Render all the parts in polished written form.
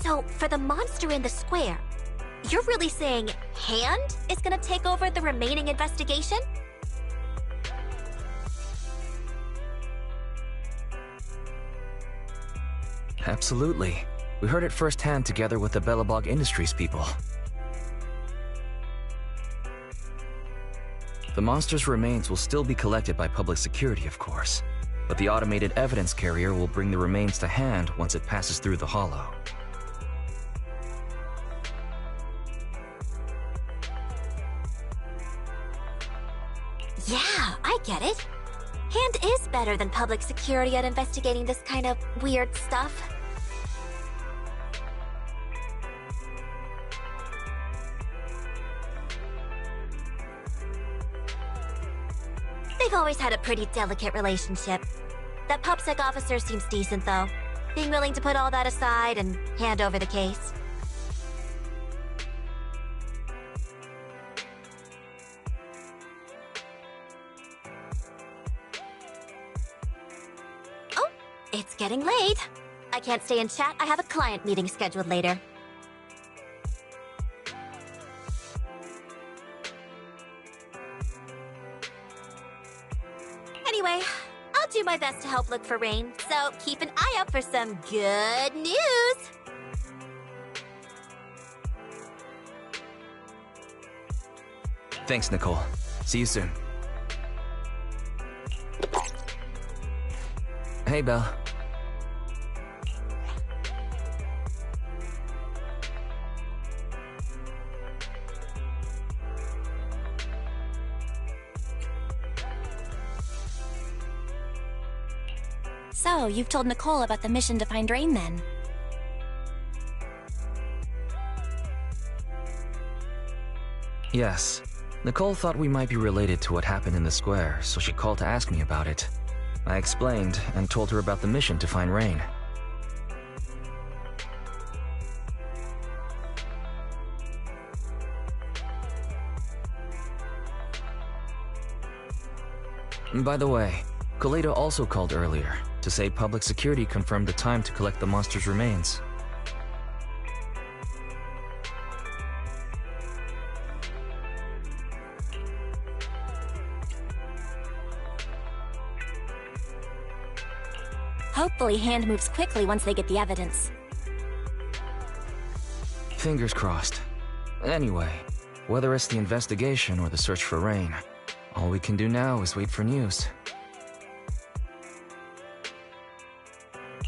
So, for the monster in the square, you're really saying Hand is gonna take over the remaining investigation? Absolutely. We heard it firsthand together with the Belobog Industries people. The monster's remains will still be collected by public security, of course, but the automated evidence carrier will bring the remains to Hand once it passes through the hollow. Yeah, I get it. Hand is better than public security at investigating this kind of weird stuff. They've always had a pretty delicate relationship. That PubSec officer seems decent, though, being willing to put all that aside and hand over the case. Oh, it's getting late. I can't stay and chat. I have a client meeting scheduled later. Anyway, I'll do my best to help look for Rain, so keep an eye out for some good news! Thanks, Nicole. See you soon. Hey, Belle. So, you've told Nicole about the mission to find Rain, then? Yes. Nicole thought we might be related to what happened in the square, so she called to ask me about it. I explained and told her about the mission to find Rain. By the way, Kaleda also called earlier to say public security confirmed the time to collect the monster's remains. Hopefully Hand moves quickly once they get the evidence. Fingers crossed. Anyway, whether it's the investigation or the search for Rain, all we can do now is wait for news.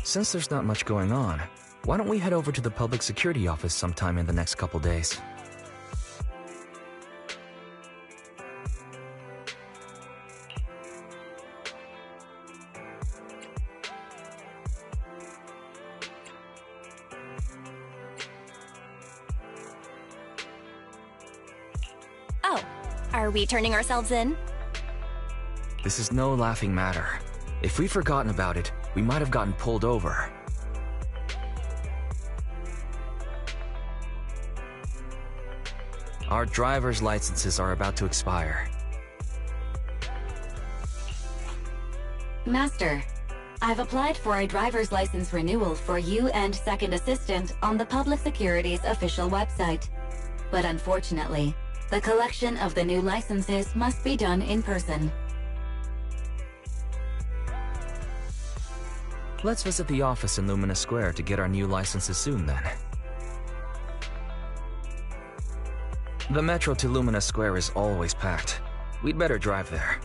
Since there's not much going on, why don't we head over to the public security office sometime in the next couple days? Oh, are we turning ourselves in? This is no laughing matter. If we'd forgotten about it, we might have gotten pulled over. Our driver's licenses are about to expire. Master, I've applied for a driver's license renewal for you and second assistant on the Public Security's official website. But unfortunately, the collection of the new licenses must be done in person. Let's visit the office in Lumina Square to get our new licenses soon, then. The metro to Lumina Square is always packed. We'd better drive there.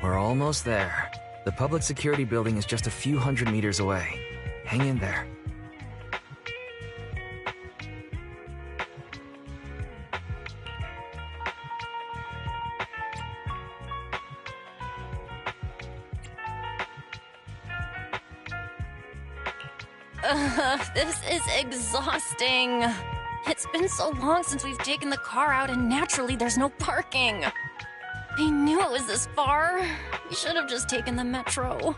We're almost there. The public security building is just a few hundred meters away. Hang in there. This is exhausting. It's been so long since we've taken the car out, and naturally there's no parking. I knew it was this far. We should have just taken the metro.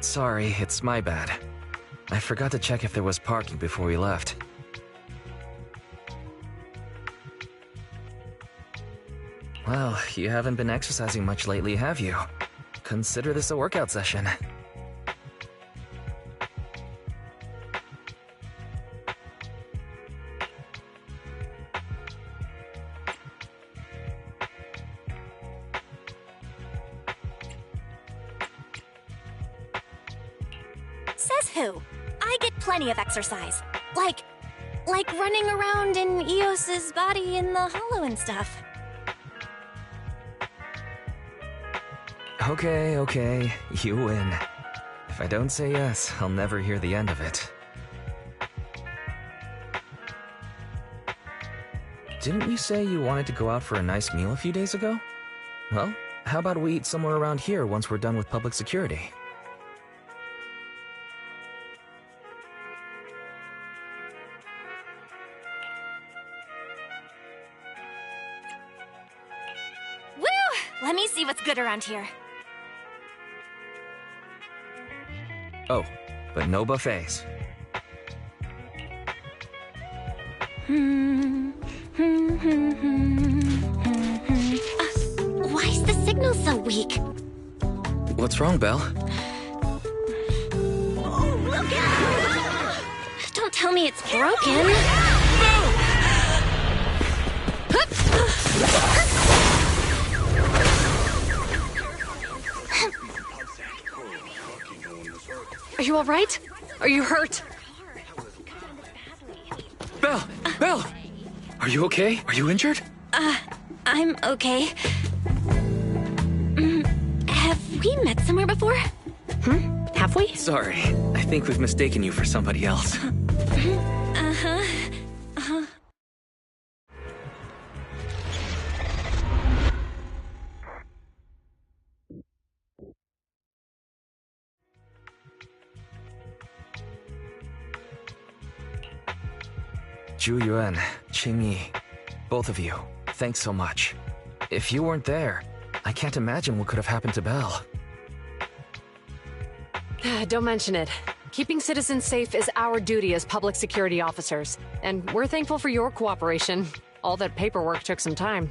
Sorry, it's my bad. I forgot to check if there was parking before we left. Well, you haven't been exercising much lately, have you? Consider this a workout session. Says who? I get plenty of exercise. Like running around in Eos's body in the hollow and stuff. Okay, you win. If I don't say yes, I'll never hear the end of it. Didn't you say you wanted to go out for a nice meal a few days ago? Well, how about we eat somewhere around here once we're done with public security? Woo! Let me see what's good around here. Oh, but no buffets. Why is the signal so weak? What's wrong, Belle? Oh, look out! Don't tell me it's broken. Are you all right? Are you hurt? Belle! Are you okay? Are you injured? I'm okay. Have we met somewhere before? Have we? Sorry, I think we've mistaken you for somebody else. Zhu Yuan, Qing Yi, both of you, thanks so much. If you weren't there, I can't imagine what could have happened to Belle. Don't mention it. Keeping citizens safe is our duty as public security officers, and we're thankful for your cooperation. All that paperwork took some time.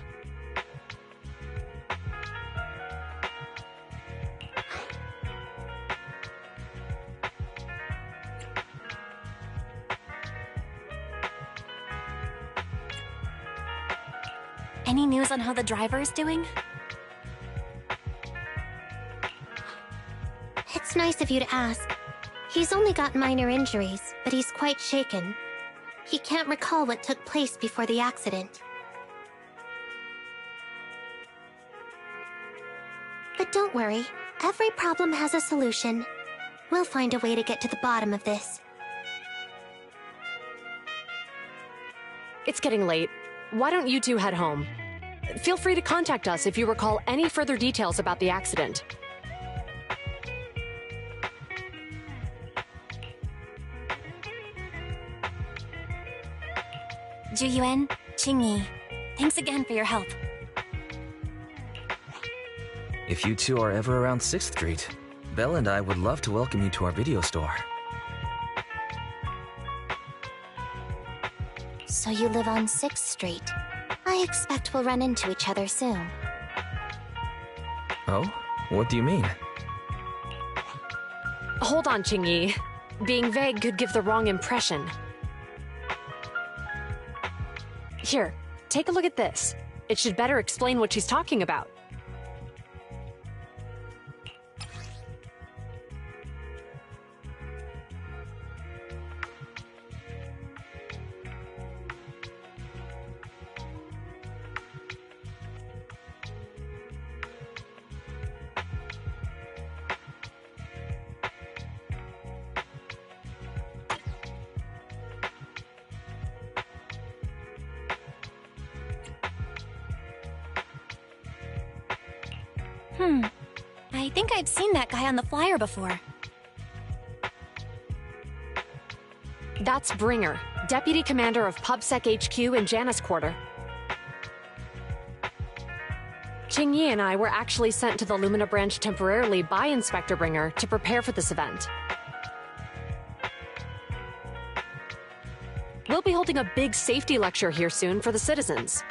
Any news on how the driver is doing? It's nice of you to ask. He's only got minor injuries, but he's quite shaken. He can't recall what took place before the accident. But don't worry, every problem has a solution. We'll find a way to get to the bottom of this. It's getting late. Why don't you two head home? Feel free to contact us if you recall any further details about the accident. Zhu Yuan, Qing Yi, thanks again for your help. If you two are ever around 6th Street, Belle and I would love to welcome you to our video store. So you live on 6th Street. I expect we'll run into each other soon. Oh? What do you mean? Hold on, Qing Yi. Being vague could give the wrong impression. Here, take a look at this. It should better explain what she's talking about. think I've seen that guy on the flyer before. That's Bringer, Deputy Commander of PubSec HQ in Janus Quarter. Qingyi and I were actually sent to the Lumina branch temporarily by Inspector Bringer to prepare for this event. We'll be holding a big safety lecture here soon for the citizens.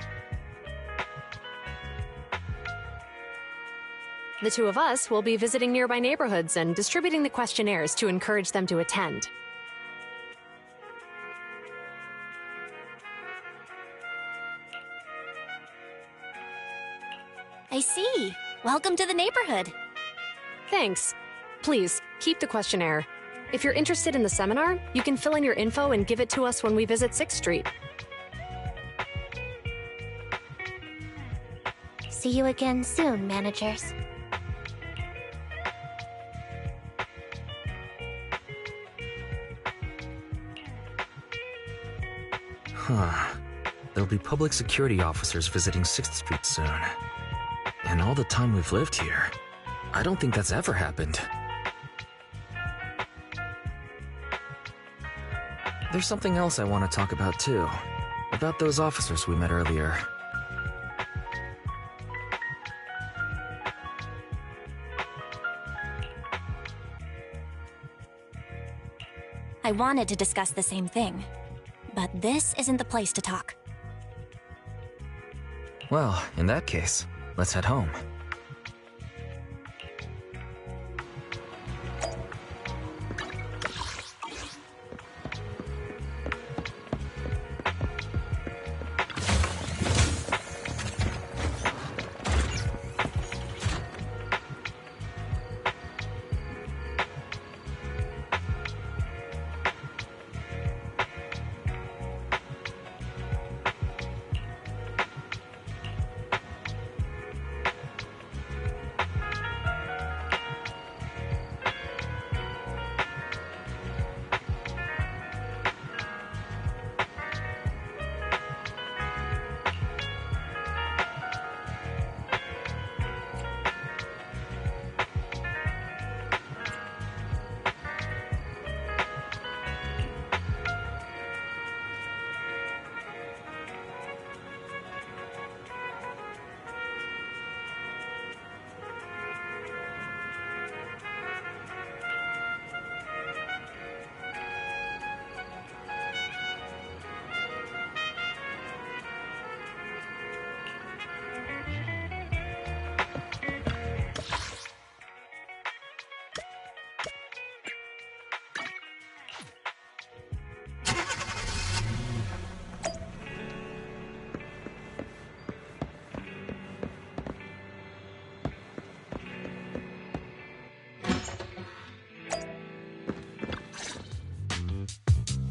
The two of us will be visiting nearby neighborhoods and distributing the questionnaires to encourage them to attend. I see. Welcome to the neighborhood. Thanks. Please, keep the questionnaire. If you're interested in the seminar, you can fill in your info and give it to us when we visit 6th Street. See you again soon, managers. Huh. There'll be public security officers visiting 6th Street soon. And all the time we've lived here, I don't think that's ever happened. There's something else I want to talk about too. About those officers we met earlier. I wanted to discuss the same thing, but this isn't the place to talk. Well, in that case, let's head home.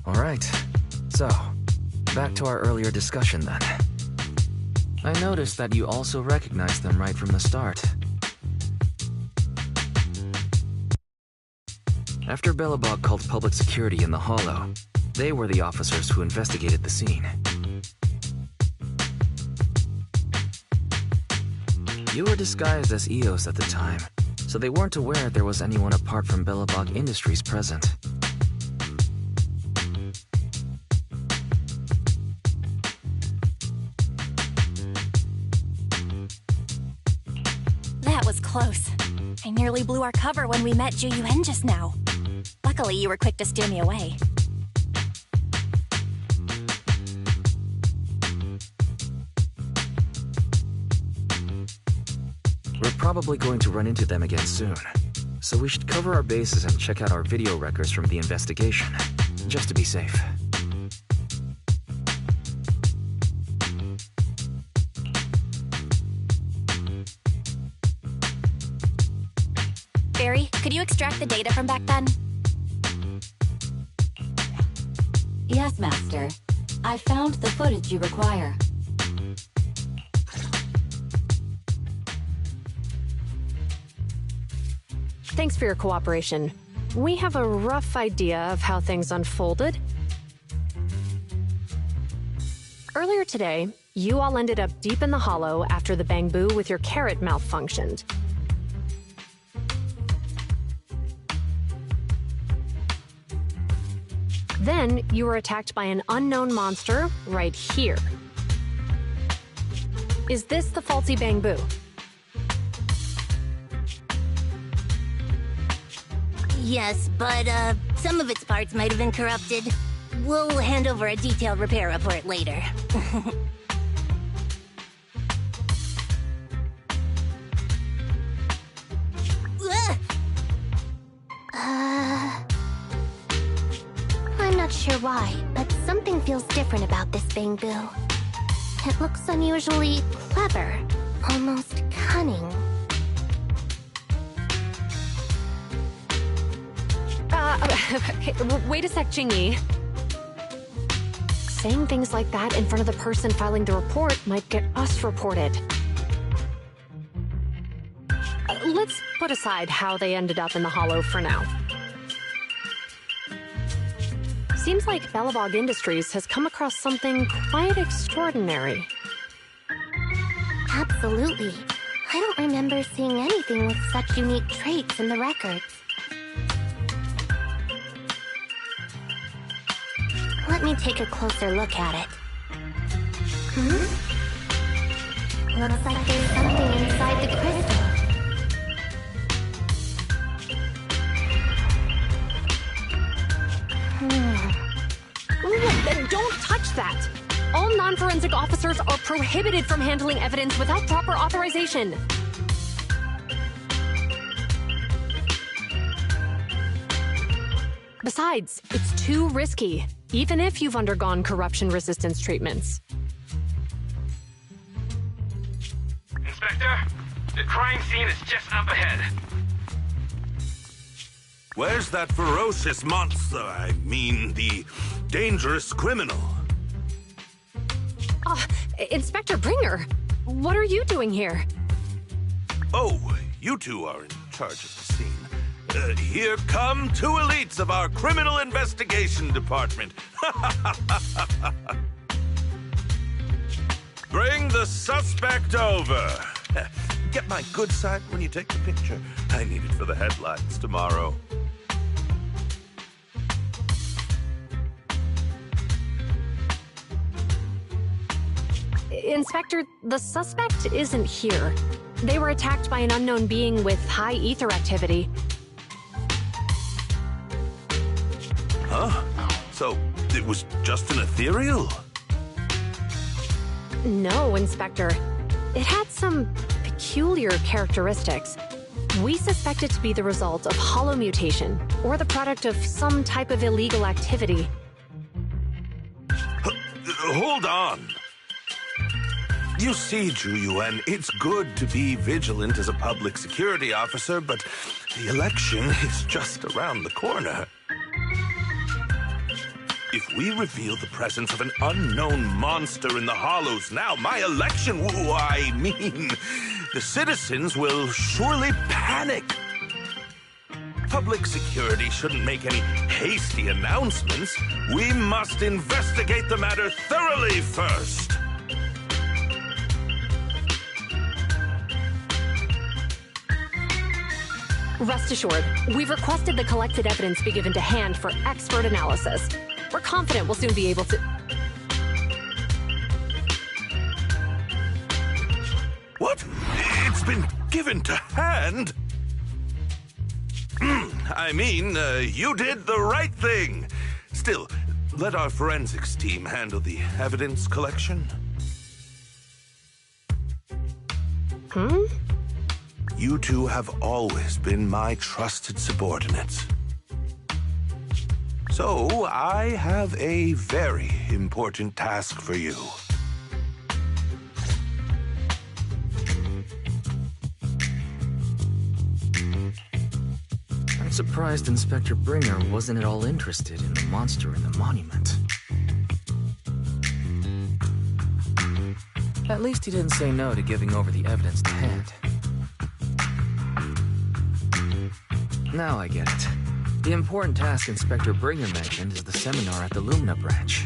Alright, so, back to our earlier discussion then. I noticed that you also recognized them right from the start. After Belobog called public security in the Hollow, they were the officers who investigated the scene. You were disguised as EOS at the time, so they weren't aware there was anyone apart from Belobog Industries present. That was close. I nearly blew our cover when we met Ju Yuen just now. Luckily, you were quick to steer me away. We're probably going to run into them again soon, so we should cover our bases and check out our video records from the investigation, just to be safe. Barry, could you extract the data from back then? Yes, Master. I found the footage you require. Thanks for your cooperation. We have a rough idea of how things unfolded. Earlier today, you all ended up deep in the Hollow after the Bang Boo with your carrot malfunctioned. Then you were attacked by an unknown monster right here. Is this the faulty bamboo? Yes, but some of its parts might have been corrupted. We'll hand over a detailed repair report later. I'm not sure why, but something feels different about this bamboo. It looks unusually clever, almost cunning. Wait a sec, Jingyi. Saying things like that in front of the person filing the report might get us reported. Let's put aside how they ended up in the Hollow for now. Seems like Belobog Industries has come across something quite extraordinary. Absolutely. I don't remember seeing anything with such unique traits in the records. Let me take a closer look at it. Looks like there's something inside the crystal. Don't touch that! All non-forensic officers are prohibited from handling evidence without proper authorization. Besides, it's too risky, even if you've undergone corruption resistance treatments. Inspector, the crime scene is just up ahead. Where's that ferocious monster? I mean, the dangerous criminal. Inspector Bringer, what are you doing here? Oh, you two are in charge of the scene. Here come two elites of our criminal investigation department. Bring the suspect over. Get my good side when you take the picture. I need it for the headlines tomorrow. Inspector, the suspect isn't here. They were attacked by an unknown being with high ether activity. Huh? So, it was just an ethereal? No, Inspector. It had some peculiar characteristics. We suspect it to be the result of hollow mutation, or the product of some type of illegal activity. Hold on. You see, Zhu-Yuan, it's good to be vigilant as a public security officer, but the election is just around the corner. If we reveal the presence of an unknown monster in the Hollows now, my election, the citizens will surely panic. Public security shouldn't make any hasty announcements. We must investigate the matter thoroughly first. Rest assured, we've requested the collected evidence be given to hand for expert analysis. We're confident we'll soon be able to... What? It's been given to hand? I mean, you did the right thing. Still, let our forensics team handle the evidence collection. You two have always been my trusted subordinates. So, I have a very important task for you. I'm surprised Inspector Bringer wasn't at all interested in the monster in the monument. At least he didn't say no to giving over the evidence to hand. Now I get it. The important task Inspector Bringer mentioned is the seminar at the Lumina branch.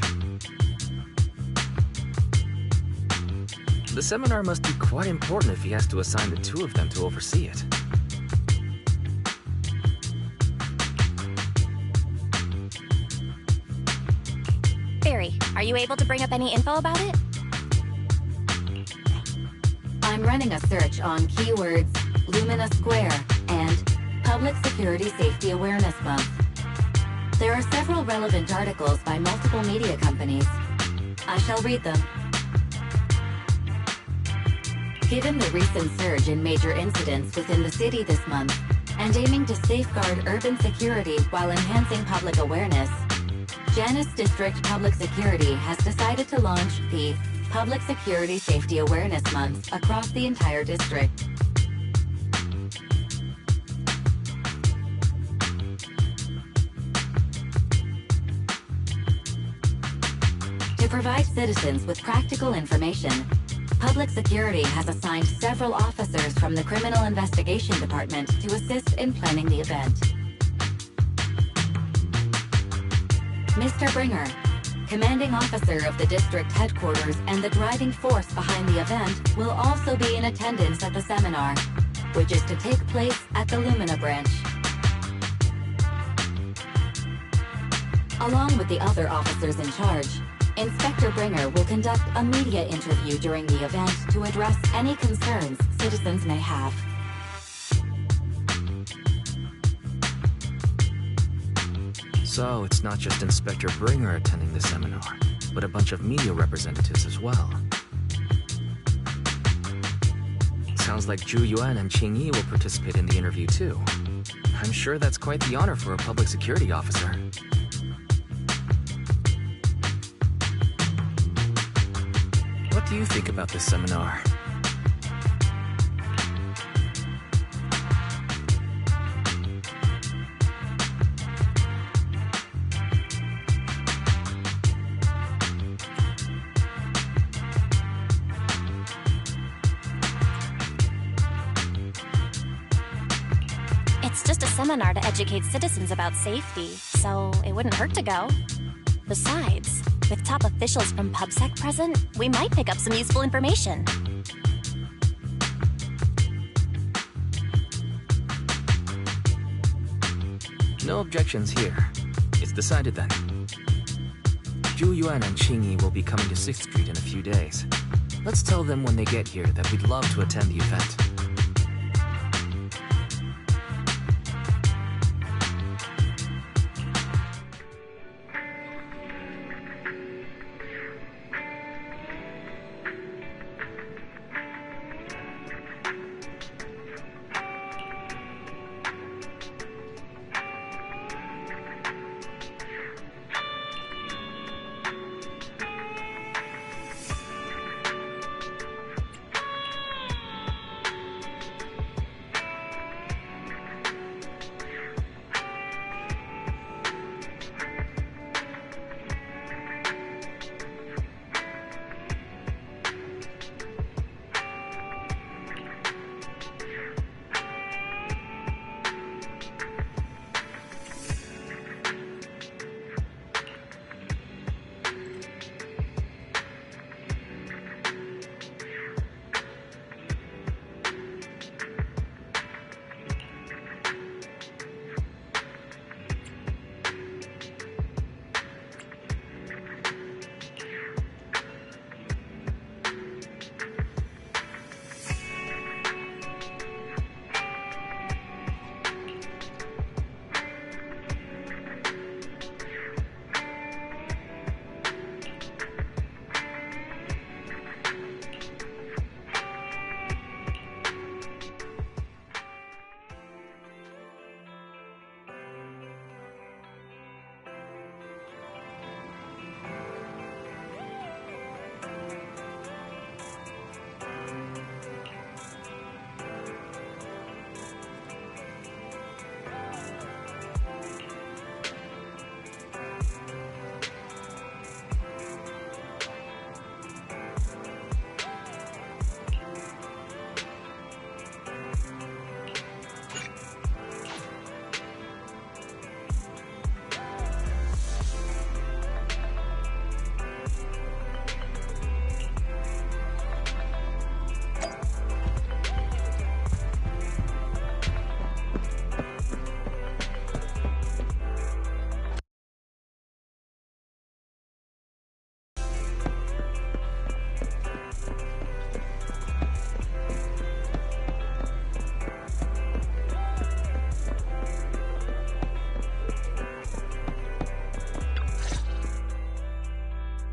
The seminar must be quite important if he has to assign the two of them to oversee it. Are you able to bring up any info about it? I'm running a search on keywords Lumina Square and Public Security Safety Awareness Month. There are several relevant articles by multiple media companies. I shall read them. Given the recent surge in major incidents within the city this month, and aiming to safeguard urban security while enhancing public awareness, Janus District Public Security has decided to launch the Public Security Safety Awareness Month across the entire district. To provide citizens with practical information, Public Security has assigned several officers from the Criminal Investigation Department to assist in planning the event. Mr. Bringer, commanding officer of the district headquarters and the driving force behind the event, will also be in attendance at the seminar, which is to take place at the Lumina branch. Along with the other officers in charge, Inspector Bringer will conduct a media interview during the event to address any concerns citizens may have. So it's not just Inspector Bringer attending the seminar, but a bunch of media representatives as well. Sounds like Zhu Yuan and Qing Yi will participate in the interview too. I'm sure that's quite the honor for a public security officer. What do you think about this seminar? It's just a seminar to educate citizens about safety, so it wouldn't hurt to go. Besides, with top officials from PubSec present, we might pick up some useful information. No objections here. It's decided then. Zhu Yuan and Qing Yi will be coming to 6th Street in a few days. Let's tell them when they get here that we'd love to attend the event.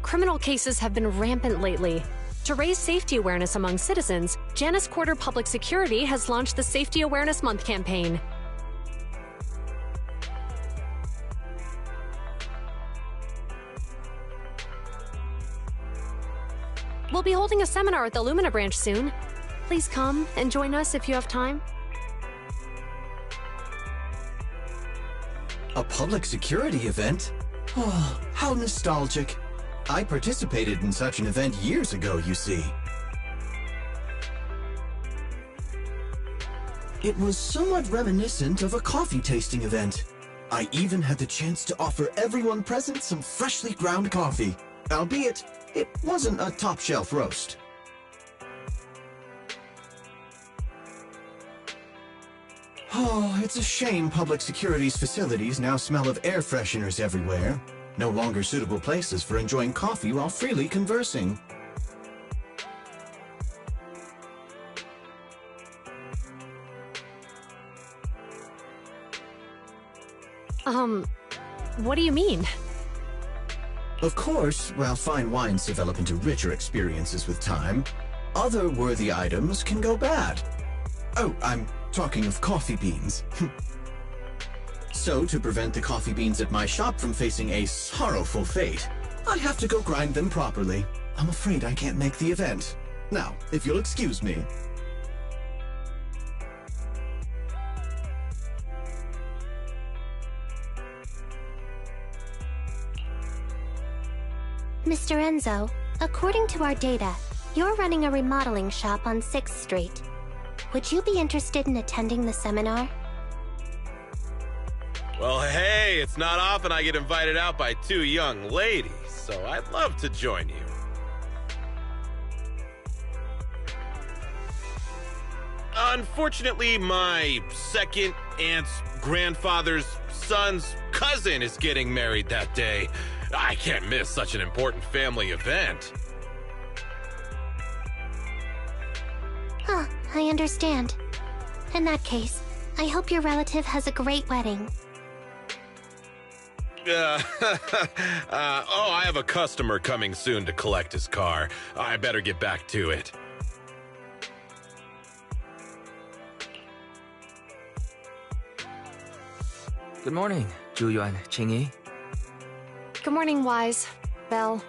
Criminal cases have been rampant lately. To raise safety awareness among citizens, Janus Quarter Public Security has launched the Safety Awareness Month campaign. We'll be holding a seminar at the Lumina branch soon. Please come and join us if you have time. A public security event? Oh, how nostalgic. I participated in such an event years ago, you see. It was somewhat reminiscent of a coffee tasting event. I even had the chance to offer everyone present some freshly ground coffee, albeit it wasn't a top-shelf roast. Oh, it's a shame public security's facilities now smell of air fresheners everywhere. No longer suitable places for enjoying coffee while freely conversing. What do you mean? Of course, while fine wines develop into richer experiences with time, other worthy items can go bad. Oh, I'm talking of coffee beans. So, to prevent the coffee beans at my shop from facing a sorrowful fate, I have to go grind them properly. I'm afraid I can't make the event. Now, if you'll excuse me. Mr. Enzo, according to our data, you're running a remodeling shop on 6th Street. Would you be interested in attending the seminar? Well, hey, it's not often I get invited out by two young ladies, so I'd love to join you. Unfortunately, my second aunt's grandfather's son's cousin is getting married that day. I can't miss such an important family event. Huh, I understand. In that case, I hope your relative has a great wedding. I have a customer coming soon to collect his car. I better get back to it. Good morning, Zhu-Yuan, Qingyi. Good morning, Wise. Belle.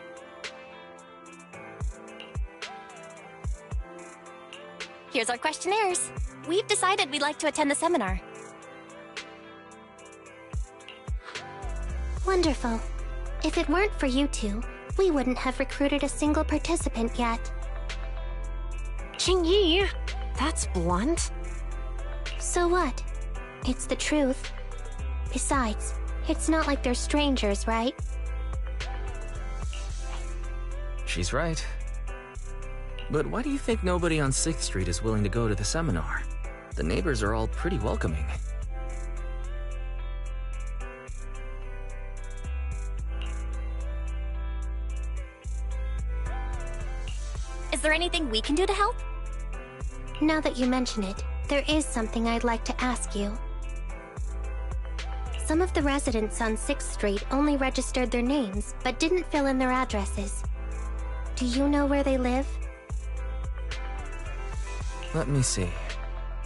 Here's our questionnaires. We've decided we'd like to attend the seminar. Wonderful. If it weren't for you two, we wouldn't have recruited a single participant yet. Qingyi! That's blunt. So what? It's the truth. Besides, it's not like they're strangers, right? She's right. But why do you think nobody on 6th Street is willing to go to the seminar? The neighbors are all pretty welcoming. Is there anything we can do to help? Now that you mention it, there is something I'd like to ask you. Some of the residents on 6th Street only registered their names, but didn't fill in their addresses. Do you know where they live? Let me see.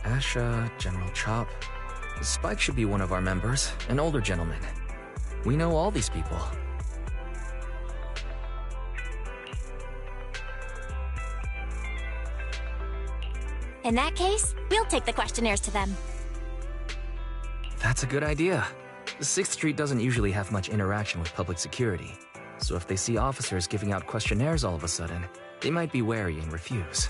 Asha, General Chop. Spike should be one of our members, an older gentleman. We know all these people. In that case, we'll take the questionnaires to them. That's a good idea. 6th Street doesn't usually have much interaction with public security, so if they see officers giving out questionnaires all of a sudden, they might be wary and refuse.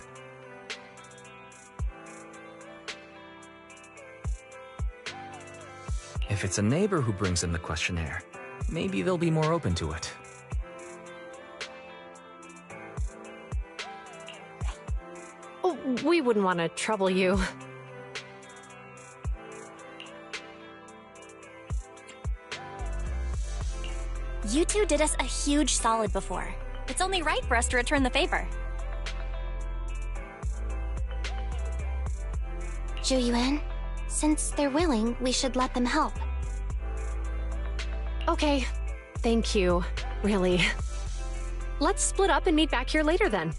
If it's a neighbor who brings in the questionnaire, maybe they'll be more open to it. Oh, we wouldn't want to trouble you. You two did us a huge solid before. It's only right for us to return the favor. Zhu-Yuan, since they're willing, we should let them help. Okay. Thank you. Really. Let's split up and meet back here later then.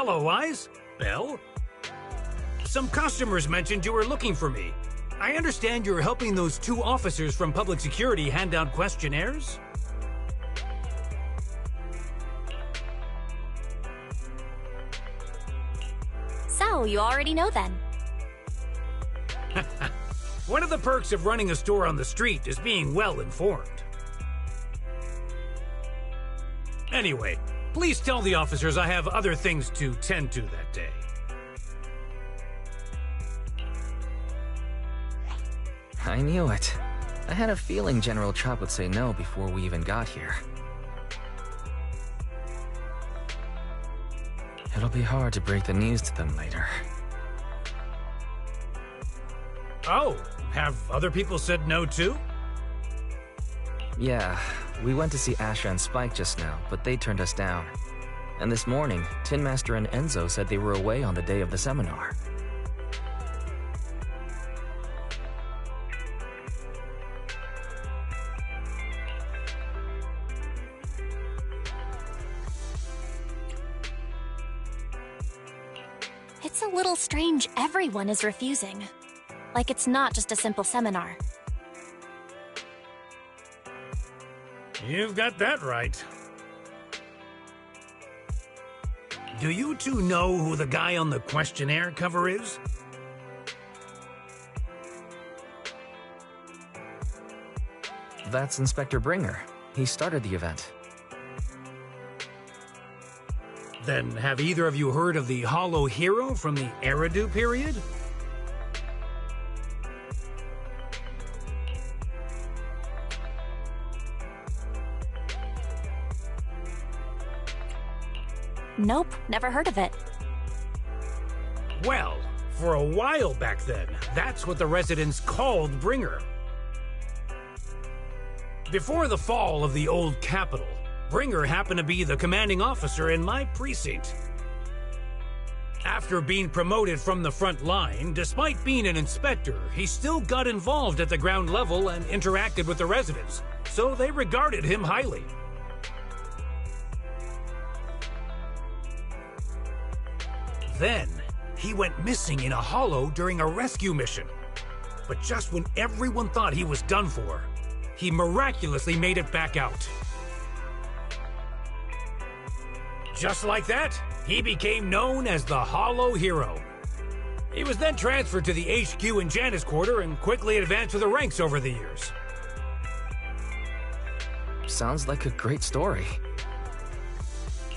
Hello, Wise. Belle? Some customers mentioned you were looking for me. I understand you're helping those 2 officers from public security hand out questionnaires? So, you already know then. One of the perks of running a store on the street is being well informed. Anyway, please tell the officers I have other things to tend to that day. I knew it. I had a feeling General Chop would say no before we even got here. It'll be hard to break the news to them later. Oh, have other people said no too? Yeah, we went to see Asha and Spike just now, but they turned us down. And this morning, Tin Master and Enzo said they were away on the day of the seminar. It's a little strange everyone is refusing. Like it's not just a simple seminar. You've got that right. Do you two know who the guy on the questionnaire cover is? That's Inspector Bringer. He started the event. Then have either of you heard of the Hollow Hero from the Eridu period? Nope, never heard of it. Well, for a while back then, that's what the residents called Bringer. Before the fall of the old capital, Bringer happened to be the commanding officer in my precinct. After being promoted from the front line, despite being an inspector, he still got involved at the ground level and interacted with the residents, so they regarded him highly. Then, he went missing in a hollow during a rescue mission. But just when everyone thought he was done for, he miraculously made it back out. Just like that, he became known as the Hollow Hero. He was then transferred to the HQ in Janus Quarter and quickly advanced through the ranks over the years. Sounds like a great story.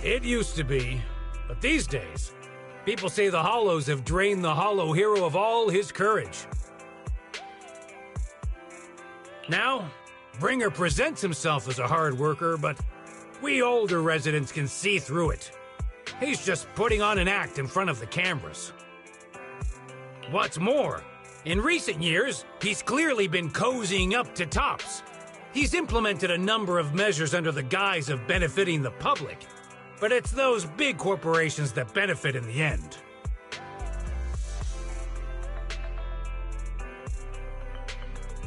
It used to be, but these days, people say the Hollows have drained the Hollow Hero of all his courage. Now, Bringer presents himself as a hard worker, but we older residents can see through it. He's just putting on an act in front of the cameras. What's more, in recent years, he's clearly been cozying up to Tops. He's implemented a number of measures under the guise of benefiting the public, but it's those big corporations that benefit in the end.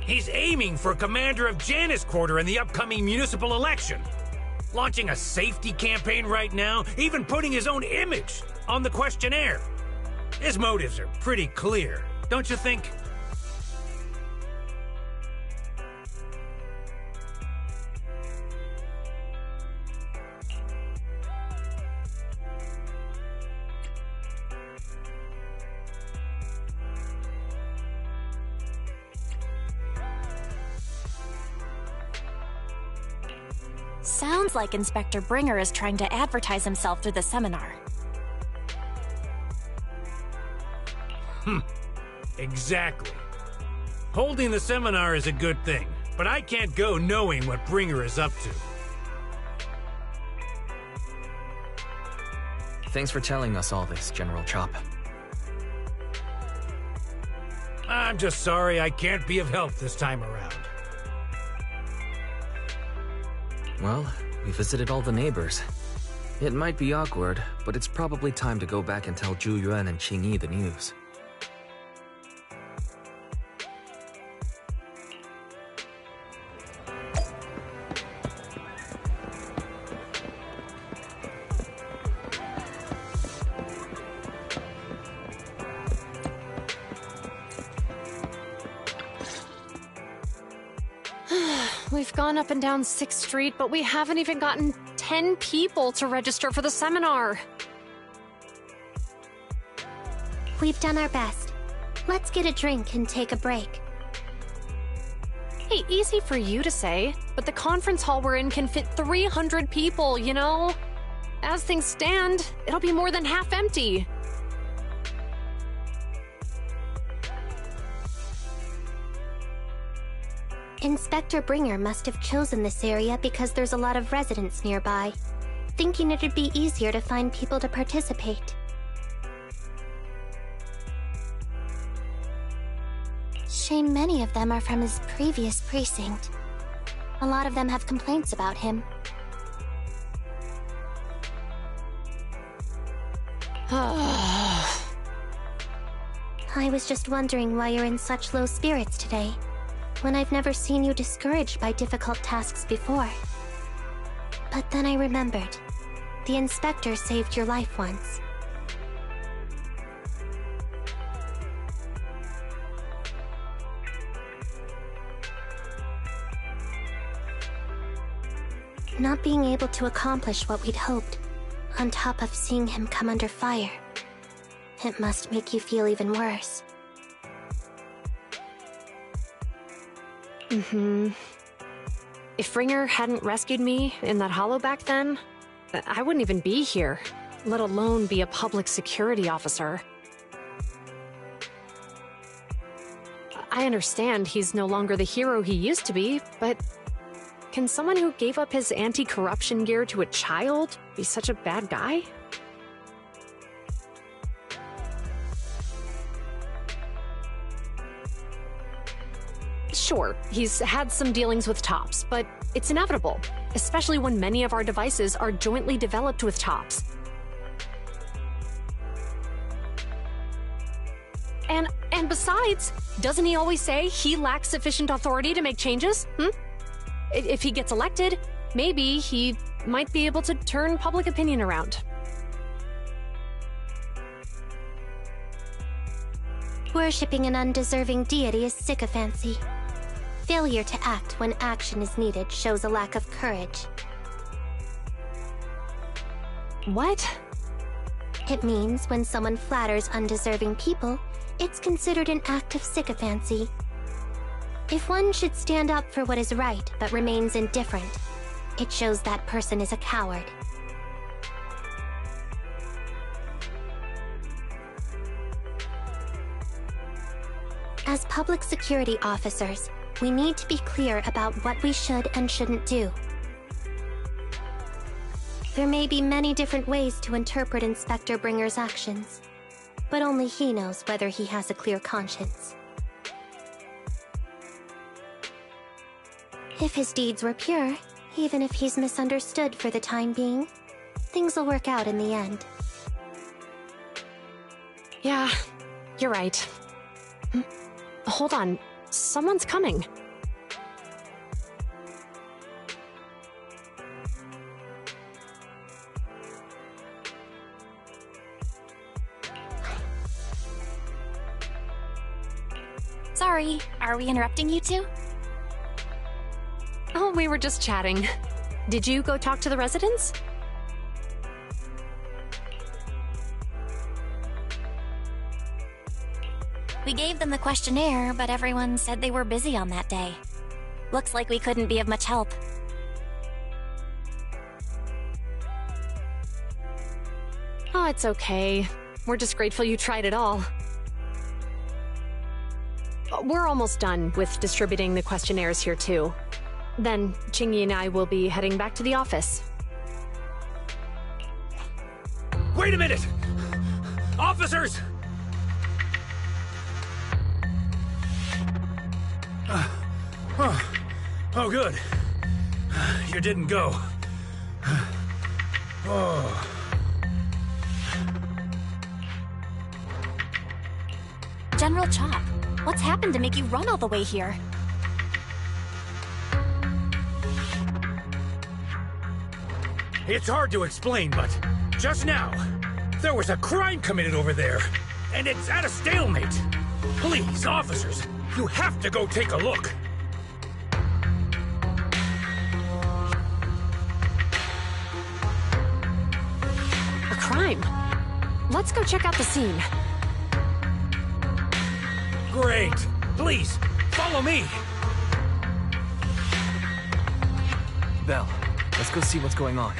He's aiming for commander of Janus Quarter in the upcoming municipal election. Launching a safety campaign right now, even putting his own image on the questionnaire. His motives are pretty clear, don't you think? Sounds like Inspector Bringer is trying to advertise himself through the seminar. Exactly. Holding the seminar is a good thing, but I can't go knowing what Bringer is up to. Thanks for telling us all this, General Chop. I'm just sorry I can't be of help this time around. Well, we visited all the neighbors. It might be awkward, but it's probably time to go back and tell Zhu Yuan and Qing Yi the news. We've gone up and down 6th Street, but we haven't even gotten 10 people to register for the seminar. We've done our best. Let's get a drink and take a break. Hey, easy for you to say, but the conference hall we're in can fit 300 people, you know? As things stand, it'll be more than half empty. Inspector Bringer must have chosen this area because there's a lot of residents nearby, thinking it'd be easier to find people to participate. Shame many of them are from his previous precinct. A lot of them have complaints about him. I was just wondering why you're in such low spirits today, when I've never seen you discouraged by difficult tasks before. But then I remembered. The inspector saved your life once. Not being able to accomplish what we'd hoped, on top of seeing him come under fire, it must make you feel even worse. If Ringer hadn't rescued me in that hollow back then, I wouldn't even be here, let alone be a public security officer. I understand he's no longer the hero he used to be, but can someone who gave up his anti-corruption gear to a child be such a bad guy? Sure, he's had some dealings with Tops, but it's inevitable, especially when many of our devices are jointly developed with Tops. And besides, doesn't he always say he lacks sufficient authority to make changes? If he gets elected, maybe he might be able to turn public opinion around. Worshipping an undeserving deity is sycophancy. Failure to act when action is needed shows a lack of courage. What? It means when someone flatters undeserving people, it's considered an act of sycophancy. If one should stand up for what is right but remains indifferent, it shows that person is a coward. As public security officers, we need to be clear about what we should and shouldn't do. There may be many different ways to interpret Inspector Bringer's actions, but only he knows whether he has a clear conscience. If his deeds were pure, even if he's misunderstood for the time being, things will work out in the end. Yeah, you're right. Hold on, someone's coming. Sorry, are we interrupting you two? Oh, we were just chatting. Did you go talk to the residents? We gave them the questionnaire, but everyone said they were busy on that day. Looks like we couldn't be of much help. Oh, it's okay. We're just grateful you tried it all. We're almost done with distributing the questionnaires here, too. Then, Chingy and I will be heading back to the office. Wait a minute! Officers! Oh, good. You didn't go. Oh. General Chop, what's happened to make you run all the way here? It's hard to explain, but just now, there was a crime committed over there, and it's at a stalemate. Please, officers, you have to go take a look. time. Let's go check out the scene. Great. Please, follow me. Belle, let's go see what's going on.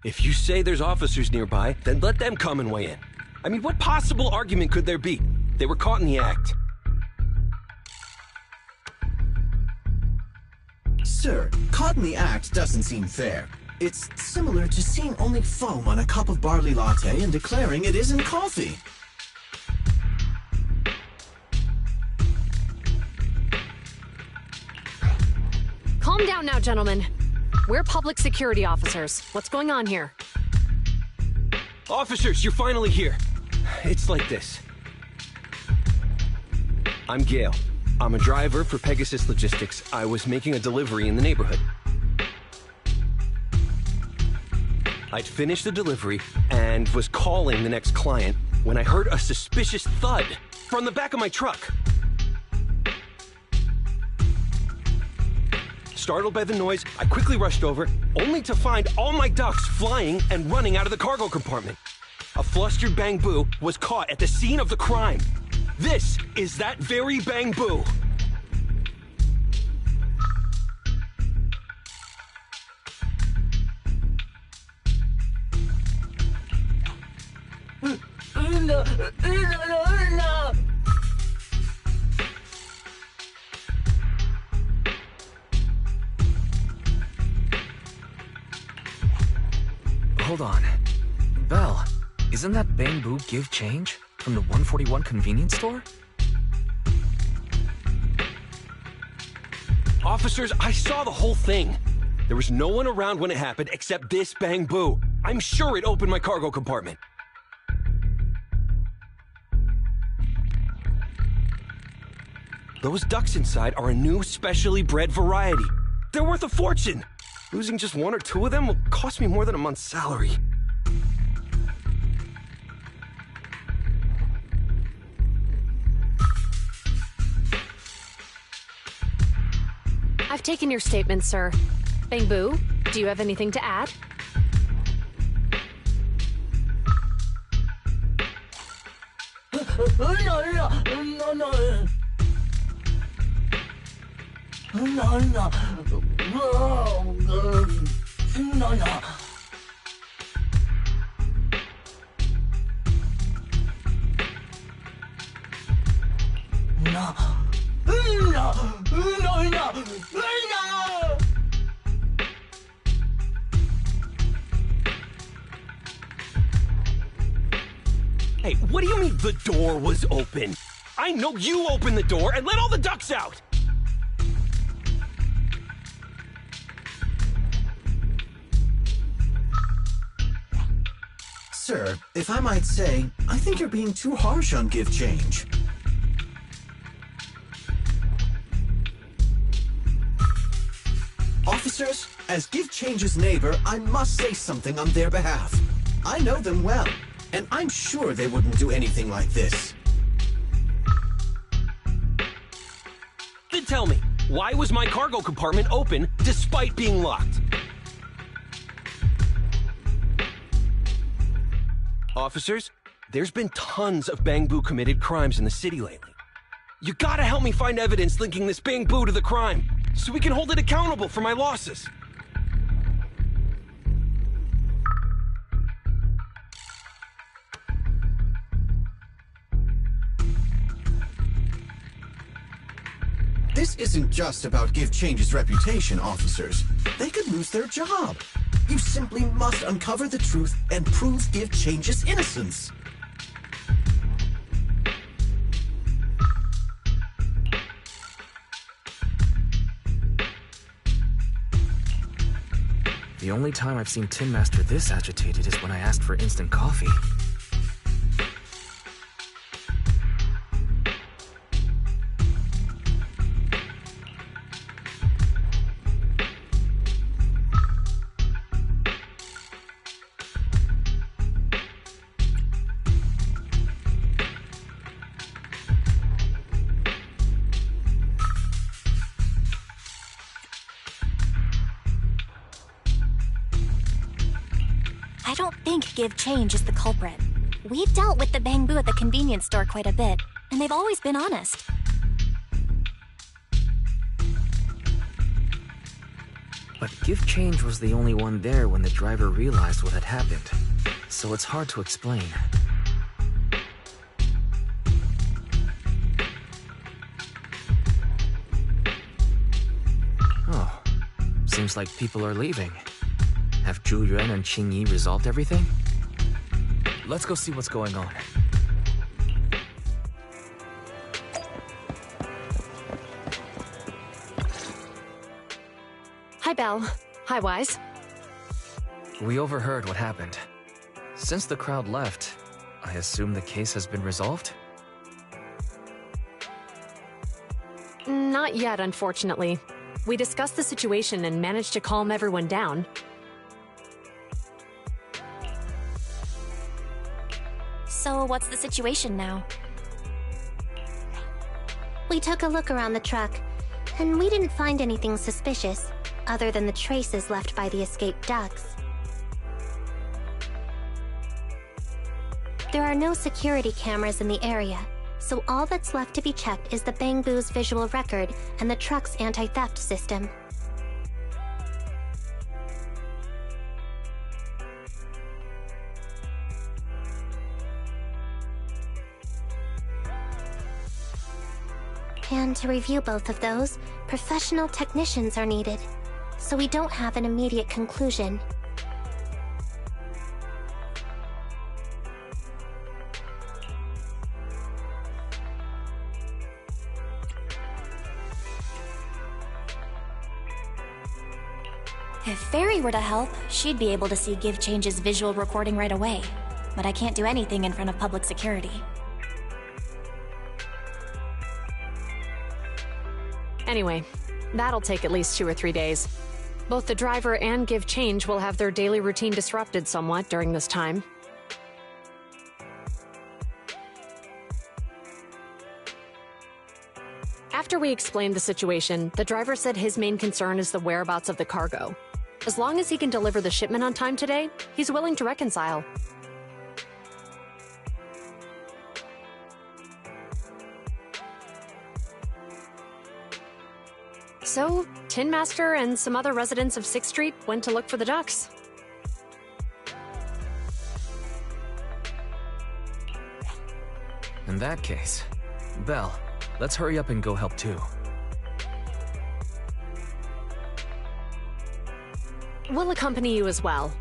If you say there's officers nearby, then let them come and weigh in. I mean, what possible argument could there be? They were caught in the act. Sir, caught in the act doesn't seem fair. It's similar to seeing only foam on a cup of barley latte and declaring it isn't coffee. Calm down now, gentlemen. We're public security officers. What's going on here? Officers, you're finally here. It's like this. I'm Gale. I'm a driver for Pegasus Logistics. I was making a delivery in the neighborhood. I'd finished the delivery and was calling the next client when I heard a suspicious thud from the back of my truck. Startled by the noise, I quickly rushed over, only to find all my ducks flying and running out of the cargo compartment. A flustered Bang Boo was caught at the scene of the crime. This is that very Bang Boo. Hold on. Belle, isn't that Bang Boo give change from the 141 convenience store? Officers, I saw the whole thing. There was no one around when it happened except this Bang Boo. I'm sure it opened my cargo compartment. Those ducks inside are a new, specially bred variety. They're worth a fortune. Losing just one or two of them will cost me more than a month's salary. I've taken your statement, sir. Bang Boo, do you have anything to add? Hey, what do you mean the door was open? I know you opened the door and let all the ducks out! Sir, if I might say, I think you're being too harsh on give change. Officers, as give change's neighbor, I must say something on their behalf. I know them well, and I'm sure they wouldn't do anything like this. Then tell me, why was my cargo compartment open despite being locked? Officers, there's been tons of Bangbu committed crimes in the city lately. You gotta help me find evidence linking this Bangbu to the crime, so we can hold it accountable for my losses. This isn't just about Give Change's reputation, officers. They could lose their job. You simply must uncover the truth and prove Give Change's innocence. The only time I've seen Tin Master this agitated is when I asked for instant coffee. I don't think Give Change is the culprit. We've dealt with the Bangbu at the convenience store quite a bit, and they've always been honest. But Give Change was the only one there when the driver realized what had happened, so it's hard to explain. Oh, seems like people are leaving. Have Zhu Yuan and Qing Yi resolved everything? Let's go see what's going on. Hi, Belle. Hi, Wise. We overheard what happened. Since the crowd left, I assume the case has been resolved? Not yet, unfortunately. We discussed the situation and managed to calm everyone down. So what's the situation now? We took a look around the truck, and we didn't find anything suspicious, other than the traces left by the escaped ducks. There are no security cameras in the area, so all that's left to be checked is the Bangbu's visual record and the truck's anti-theft system. And to review both of those, professional technicians are needed, so we don't have an immediate conclusion. If Fairy were to help, she'd be able to see Give Change's visual recording right away. But I can't do anything in front of public security. Anyway, that'll take at least 2 or 3 days. Both the driver and Give Change will have their daily routine disrupted somewhat during this time. After we explained the situation, the driver said his main concern is the whereabouts of the cargo. As long as he can deliver the shipment on time today, he's willing to reconcile. So, Tin Master and some other residents of 6th Street went to look for the ducks. In that case, Belle, let's hurry up and go help too. We'll accompany you as well.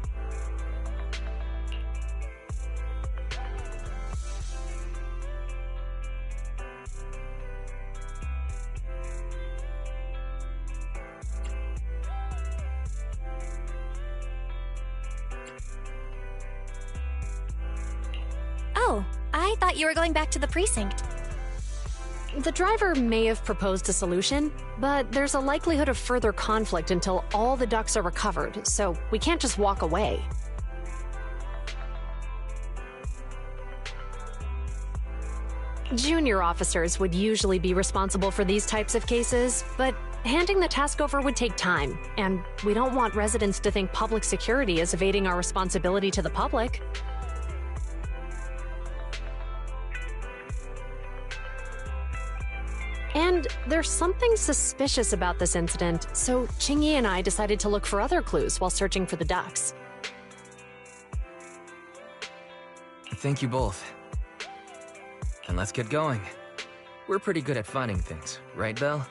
Oh, I thought you were going back to the precinct. The driver may have proposed a solution, but there's a likelihood of further conflict until all the ducks are recovered, so we can't just walk away. Junior officers would usually be responsible for these types of cases, but handing the task over would take time, and we don't want residents to think public security is evading our responsibility to the public. And there's something suspicious about this incident, so Qingyi and I decided to look for other clues while searching for the ducks. Thank you both. And let's get going. We're pretty good at finding things, right, Belle?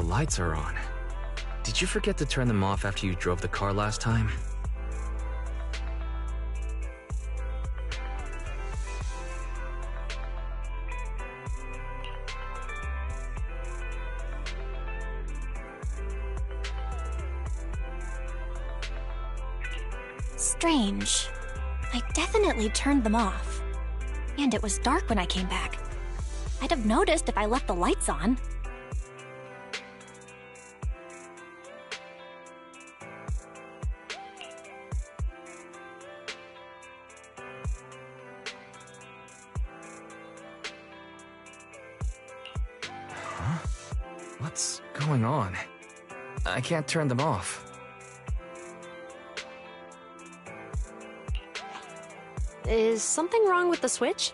lights are on. Did you forget to turn them off after you drove the car last time? Strange. I definitely turned them off. And it was dark when I came back. I'd have noticed if I left the lights on. Huh? What's going on? I can't turn them off. Is something wrong with the switch?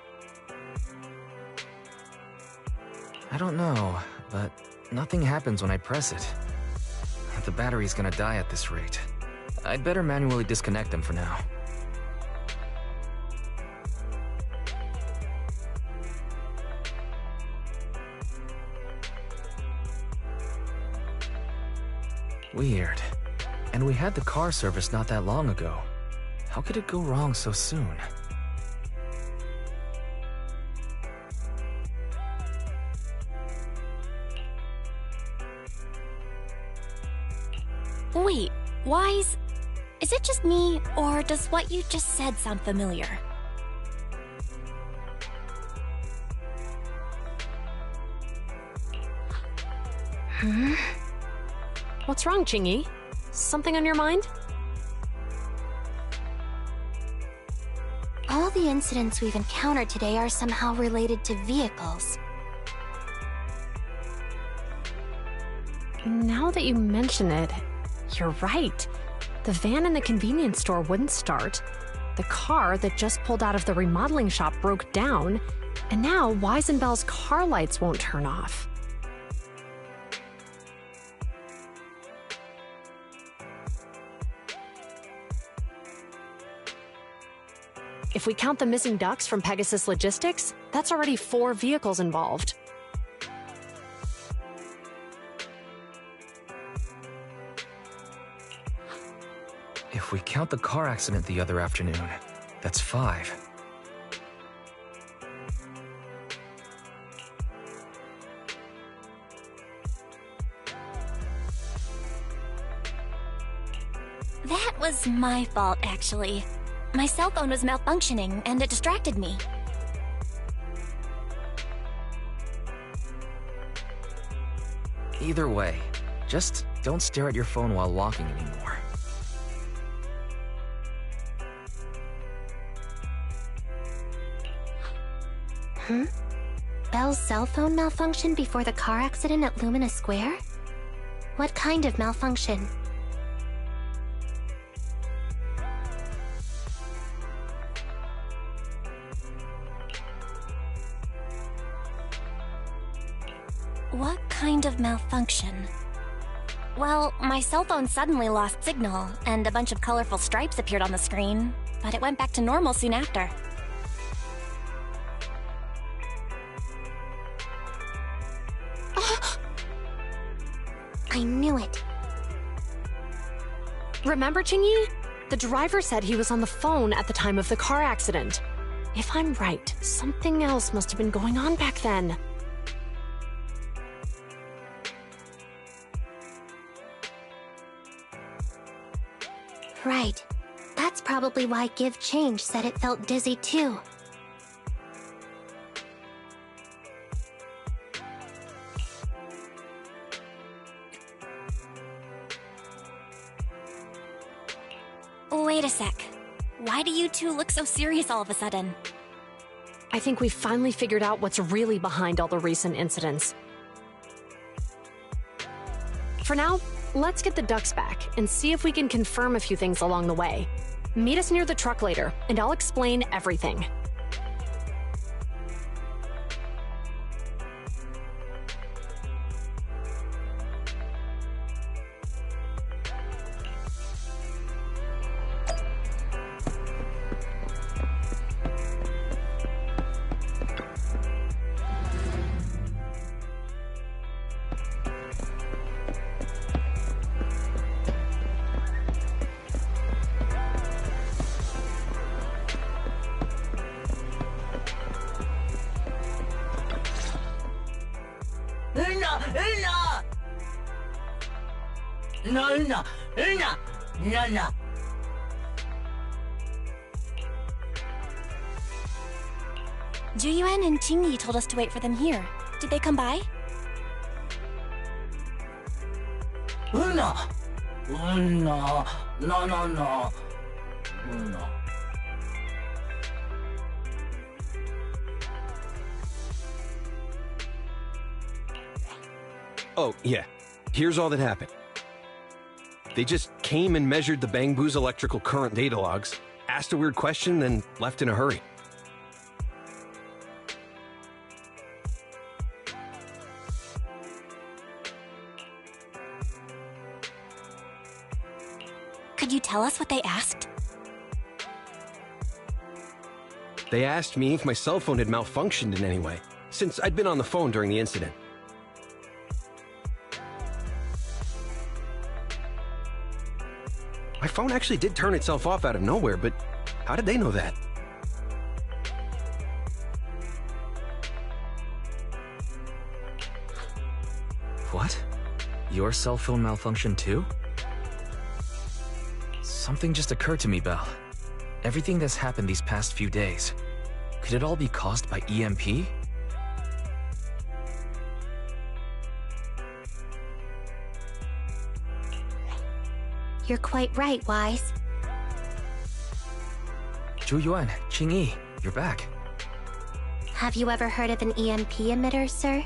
I don't know, but nothing happens when I press it. The battery's gonna die at this rate. I'd better manually disconnect them for now. Weird. And we had the car serviced not that long ago. How could it go wrong so soon? Wait, Wise? Is it just me, or does what you just said sound familiar? What's wrong, Chingy? Something on your mind? All the incidents we've encountered today are somehow related to vehicles. Now that you mention it, you're right. The van in the convenience store wouldn't start. The car that just pulled out of the remodeling shop broke down. And now Wise and Belle's car lights won't turn off. If we count the missing ducks from Pegasus Logistics, that's already 4 vehicles involved. If we count the car accident the other afternoon, that's 5. That was my fault, actually. My cell phone was malfunctioning, and it distracted me. Either way, just don't stare at your phone while walking anymore. Belle's cell phone malfunctioned before the car accident at Lumina Square? What kind of malfunction? What kind of malfunction? Well, my cell phone suddenly lost signal, and a bunch of colorful stripes appeared on the screen, but it went back to normal soon after. I knew it. Remember, Chingy? The driver said he was on the phone at the time of the car accident. If I'm right, something else must have been going on back then. Right. That's probably why Give Change said it felt dizzy too. Wait a sec. Why do you two look so serious all of a sudden? I think we finally figured out what's really behind all the recent incidents. For now, let's get the ducks back and see if we can confirm a few things along the way. Meet us near the truck later, and I'll explain everything. Juyuan and Qingyi told us to wait for them here. Did they come by? Oh, yeah. Here's all that happened. They just came and measured the Bangbu's electrical current data logs, asked a weird question, then left in a hurry. Could you tell us what they asked? They asked me if my cell phone had malfunctioned in any way, since I'd been on the phone during the incident. My phone actually did turn itself off out of nowhere, but how did they know that? What? Your cell phone malfunctioned too? Something just occurred to me, Belle. Everything that's happened these past few days, could it all be caused by EMP? You're quite right, Wise. Juyuan, Qingyi, you're back. Have you ever heard of an EMP emitter, sir?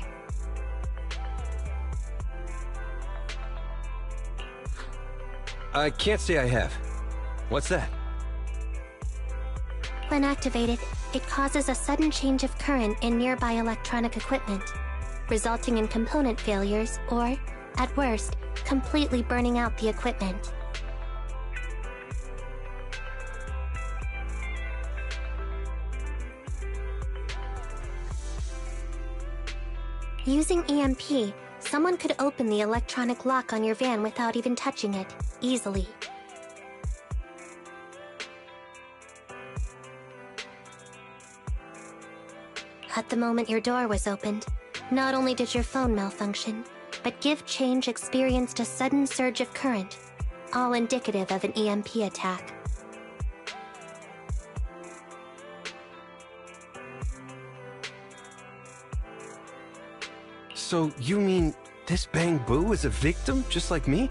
I can't say I have. What's that? When activated, it causes a sudden change of current in nearby electronic equipment, resulting in component failures or, at worst, completely burning out the equipment. Using EMP, someone could open the electronic lock on your van without even touching it, easily. At the moment your door was opened, not only did your phone malfunction, but Give Change experienced a sudden surge of current, all indicative of an EMP attack. So you mean this Bangbu is a victim, just like me?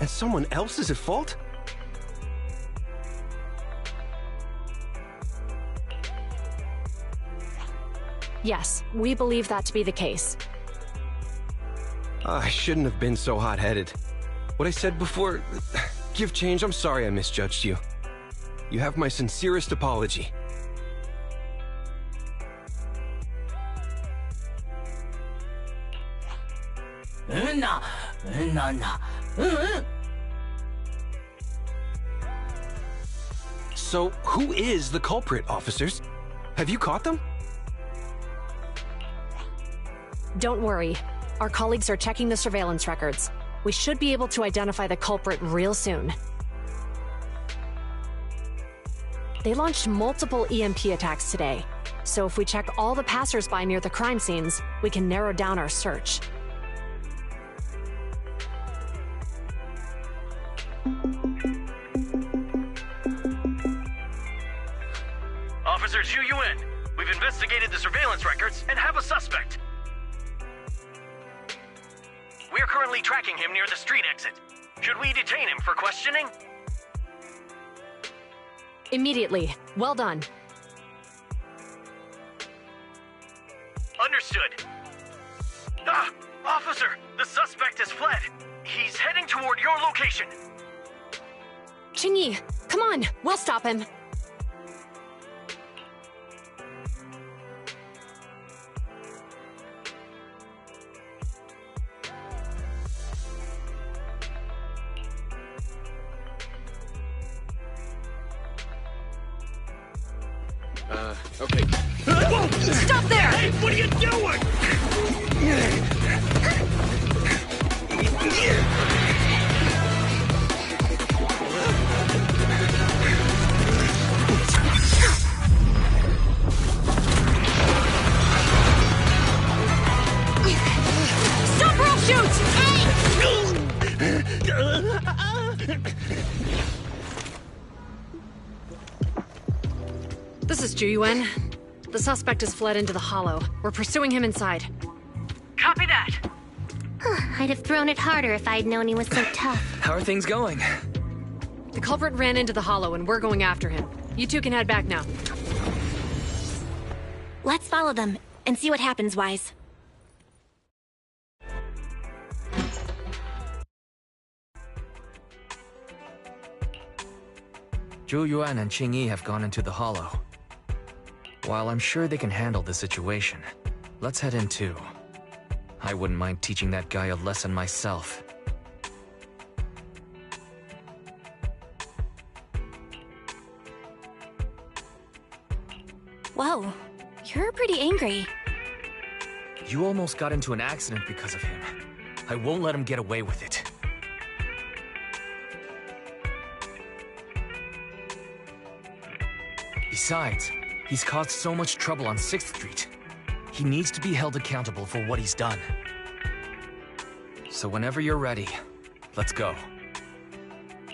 And someone else is at fault? Yes, we believe that to be the case. I shouldn't have been so hot-headed. What I said before... Give Change, I'm sorry I misjudged you. You have my sincerest apology. So, who is the culprit, officers? Have you caught them? Don't worry. Our colleagues are checking the surveillance records. We should be able to identify the culprit real soon. They launched multiple EMP attacks today, so if we check all the passers-by near the crime scenes, we can narrow down our search. Officer Juyuan, we've investigated the surveillance records and have a suspect. We are currently tracking him near the street exit. Should we detain him for questioning? Immediately. Well done. Understood. Ah! Officer! The suspect has fled! He's heading toward your location! Qingyi, come on! We'll stop him! Okay. Whoa! Stop there! Hey, what are you doing? This is Ju-Yuan. The suspect has fled into the hollow. We're pursuing him inside. Copy that. I'd have thrown it harder if I'd known he was so tough. How are things going? The culprit ran into the hollow and we're going after him. You two can head back now. Let's follow them and see what happens, Wise. Ju-Yuan and Qingyi have gone into the hollow. While I'm sure they can handle the situation, let's head in too. I wouldn't mind teaching that guy a lesson myself. Whoa, you're pretty angry. You almost got into an accident because of him. I won't let him get away with it. Besides, he's caused so much trouble on 6th Street. He needs to be held accountable for what he's done. So whenever you're ready, let's go.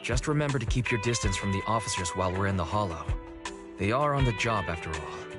Just remember to keep your distance from the officers while we're in the hollow. They are on the job after all.